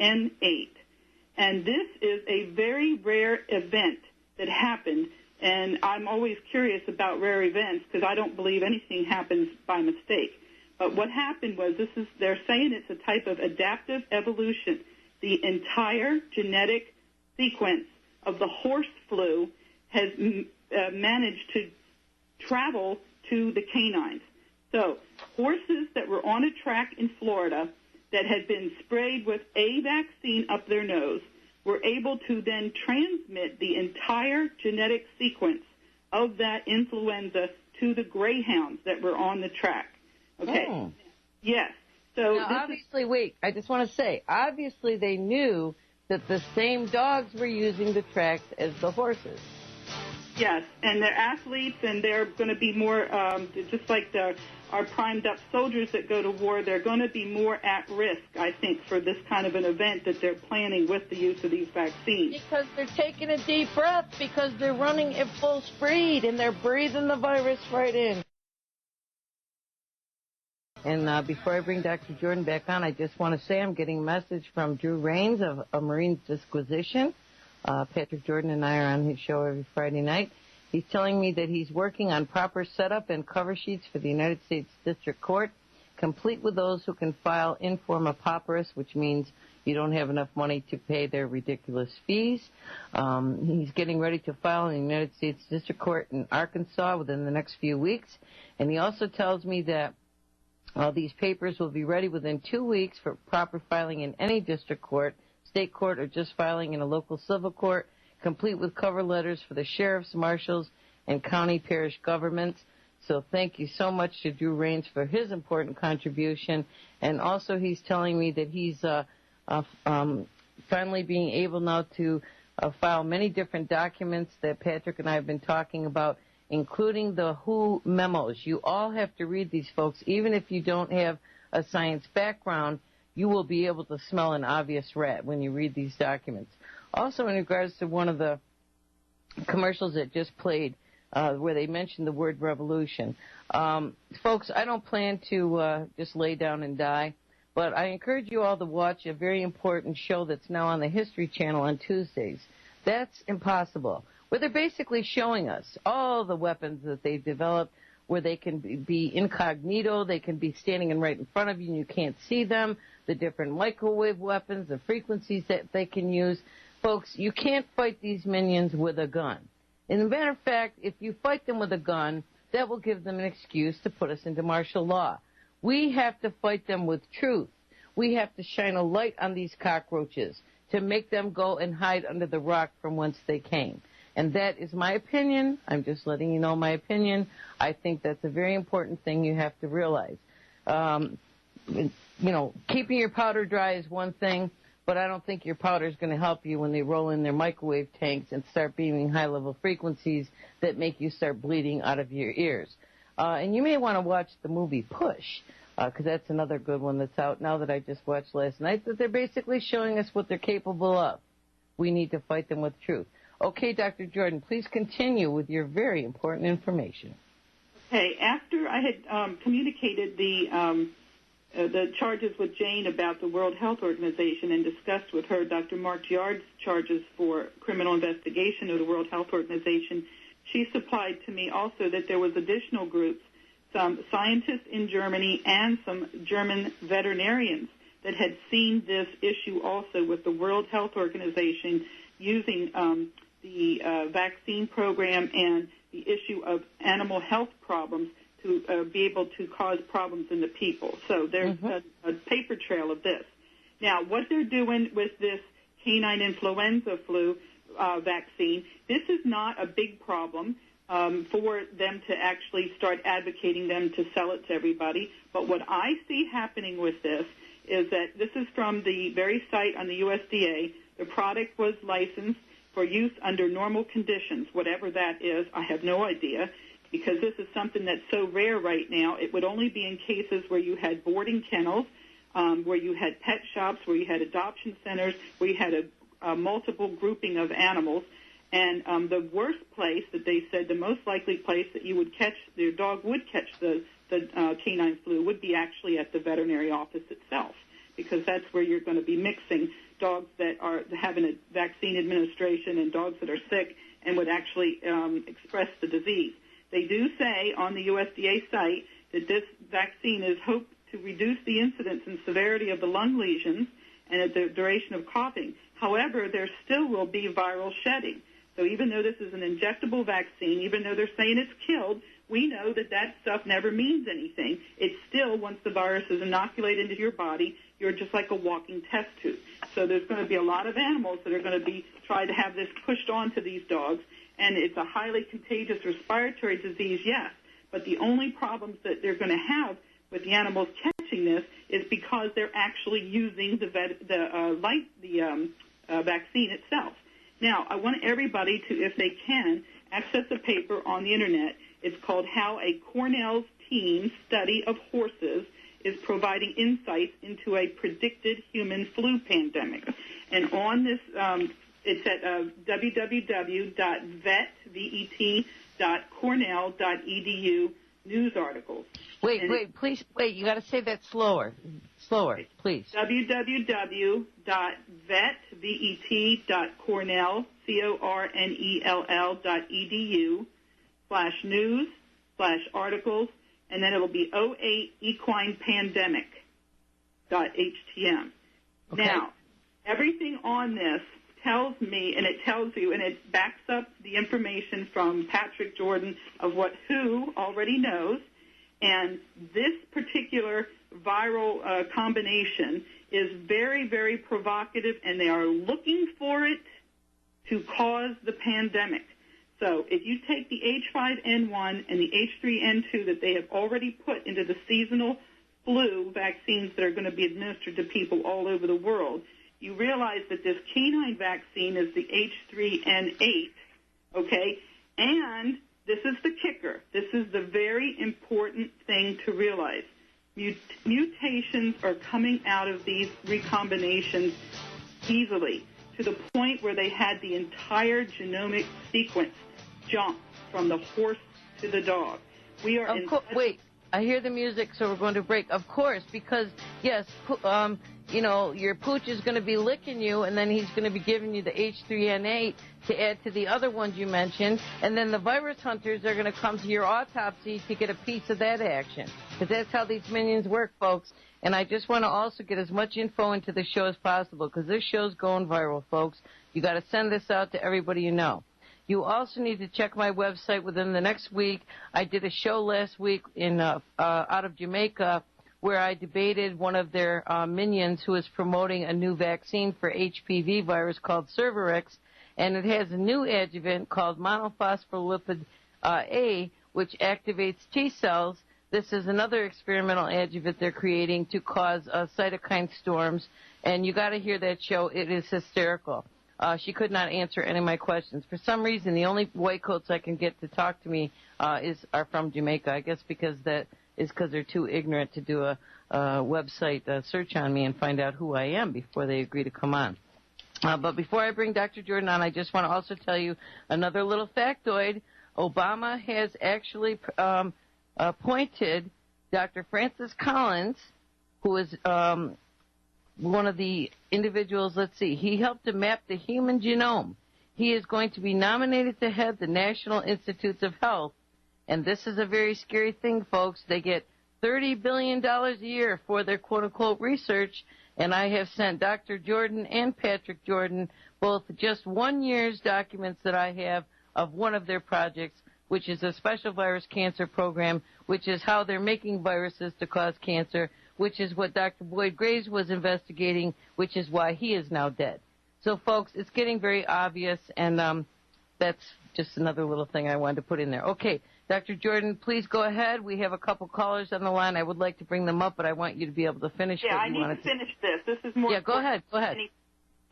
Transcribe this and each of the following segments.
N8. And this is a very rare event that happened. And I'm always curious about rare events because I don't believe anything happens by mistake. But what happened was they're saying it's a type of adaptive evolution. The entire genetic sequence of the horse flu has managed to travel to the canines. So horses that were on a track in Florida that had been sprayed with a vaccine up their nose were able to then transmit the entire genetic sequence of that influenza to the greyhounds that were on the track. Okay. Oh. Yes. So now, obviously, wait, I just want to say, obviously they knew that the same dogs were using the tracks as the horses. Yes, and they're athletes, and they're going to be more, just like our primed-up soldiers that go to war, they're going to be more at risk, I think, for this kind of an event that they're planning with the use of these vaccines. Because they're taking a deep breath, because they're running at full speed, and they're breathing the virus right in. And before I bring Dr. Jordan back on, I just want to say I'm getting a message from Drew Rains of A Marine Disquisition. Patrick Jordan and I are on his show every Friday night. He's telling me that he's working on proper setup and cover sheets for the United States District Court, complete with those who can file in forma pauperis, which means you don't have enough money to pay their ridiculous fees. He's getting ready to file in the United States District Court in Arkansas within the next few weeks. And he also tells me that these papers will be ready within 2 weeks for proper filing in any district court, state court, or just filing in a local civil court, complete with cover letters for the sheriffs, marshals, and county parish governments. So thank you so much to Drew Rains for his important contribution. And also he's telling me that he's finally being able now to file many different documents that Patrick and I have been talking about, including the WHO memos. You all have to read these, folks. Even if you don't have a science background, you will be able to smell an obvious rat when you read these documents. Also, in regards to one of the commercials that just played, where they mentioned the word revolution. Folks, I don't plan to just lay down and die, but I encourage you all to watch a very important show that's now on the History Channel on Tuesdays. That's Impossible, where they're basically showing us all the weapons that they've developed, where they can be incognito, they can be standing right in front of you and you can't see them, the different microwave weapons, the frequencies that they can use. Folks, you can't fight these minions with a gun. As a matter of fact, if you fight them with a gun, that will give them an excuse to put us into martial law. We have to fight them with truth. We have to shine a light on these cockroaches to make them go and hide under the rock from whence they came. And that is my opinion. I'm just letting you know my opinion. I think that's a very important thing you have to realize. Keeping your powder dry is one thing, but I don't think your powder is going to help you when they roll in their microwave tanks and start beaming high-level frequencies that make you start bleeding out of your ears. And you may want to watch the movie Push, because that's another good one that's out now that I just watched last night, that they're basically showing us what they're capable of. We need to fight them with truth. Okay, Dr. Jordan, please continue with your very important information. Okay, after I had communicated the charges with Jane about the World Health Organization and discussed with her Dr. Mark Yard's charges for criminal investigation of the World Health Organization, she supplied to me also that there was additional groups, some scientists in Germany and some German veterinarians that had seen this issue also with the World Health Organization using the vaccine program and the issue of animal health problems to be able to cause problems in the people. So there's a paper trail of this. Now, what they're doing with this canine influenza flu vaccine, this is not a big problem for them to actually start advocating them to sell it to everybody. But what I see happening with this is that this is from the very site on the USDA. The product was licensed for use under normal conditions, whatever that is. I have no idea, because this is something that's so rare right now. It would only be in cases where you had boarding kennels, where you had pet shops, where you had adoption centers, where you had a multiple grouping of animals. And the worst place that they said, the most likely place that you would catch, your dog would catch the canine flu would be actually at the veterinary office itself. because that's where you're going to be mixing dogs that are having a vaccine administration and dogs that are sick and would actually express the disease. They do say on the USDA site that this vaccine is hoped to reduce the incidence and severity of the lung lesions and the duration of coughing. However, there still will be viral shedding. So even though this is an injectable vaccine, even though they're saying it's killed, we know that that stuff never means anything. It's still, once the virus is inoculated into your body, you're just like a walking test tube. So there's going to be a lot of animals that are going to be trying to have this pushed onto these dogs, and it's a highly contagious respiratory disease, yes. But the only problems that they're going to have with the animals catching this is because they're actually using the vaccine itself. Now, I want everybody to, if they can, access a paper on the Internet. It's called How a Cornell's Team Study of Horses is Providing Insights into a Predicted Human Flu Pandemic. And on this, it's at www.vet.cornell.edu news articles. Wait, you got to say that slower, please. www.vet.cornell.edu/news/articles, and then it'll be 08 equine pandemic.htm. Okay. Now, everything on this tells me, and it tells you, and it backs up the information from Patricia Jordan of what WHO already knows, and this particular viral combination is very, very provocative, and they are looking for it to cause the pandemic. So if you take the H5N1 and the H3N2 that they have already put into the seasonal flu vaccines that are going to be administered to people all over the world, you realize that this canine vaccine is the H3N8, okay? And this is the kicker. This is the very important thing to realize. Mutations are coming out of these recombinations easily to the point where they had the entire genomic sequence jump from the horse to the dog. We are wait, I hear the music, so we're going to break. Of course, because, yes, your pooch is going to be licking you, and then he's going to be giving you the H3N8 to add to the other ones you mentioned, and then the virus hunters are going to come to your autopsy to get a piece of that action. Because that's how these minions work, folks. And I just want to also get as much info into the show as possible, because this show's going viral, folks. You got to send this out to everybody you know. You also need to check my website within the next week. I did a show last week in out of Jamaica where I debated one of their minions who is promoting a new vaccine for HPV virus called Cervarix, and it has a new adjuvant called monophospholipid A, which activates T cells. This is another experimental adjuvant they're creating to cause cytokine storms, and you got to hear that show. It is hysterical. She could not answer any of my questions. For some reason, the only white coats I can get to talk to me are from Jamaica. I guess because they're too ignorant to do a website search on me and find out who I am before they agree to come on. But before I bring Dr. Jordan on, I just want to also tell you another little factoid. Obama has actually appointed Dr. Francis Collins, who is one of the individuals, he helped to map the human genome. He is going to be nominated to head the National Institutes of Health. And this is a very scary thing, folks. They get $30 billion a year for their quote-unquote research. And I have sent Dr. Jordan and Patricia Jordan both just 1 year's documents that I have of one of their projects, which is a special virus cancer program, which is how they're making viruses to cause cancer, which is what Dr. Boyd Graves was investigating, which is why he is now dead. So, folks, it's getting very obvious, and that's just another little thing I wanted to put in there. Okay, Dr. Jordan, please go ahead. We have a couple callers on the line. I would like to bring them up, but I want you to be able to finish what you wanted to. Yeah, I need to finish this. This is more. Yeah, go ahead.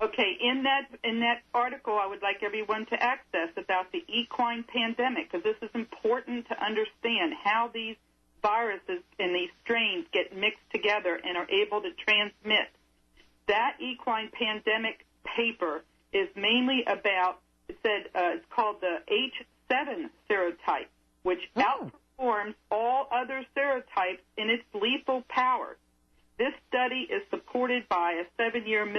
Okay, in that article, I would like everyone to access about the equine pandemic, because this is important to understand how these viruses and these strains get mixed together and are able to transmit. That equine pandemic paper is mainly about, it's called the H7 serotype, which outperforms all other serotypes in its lethal power. This study is supported by a $7-year, $1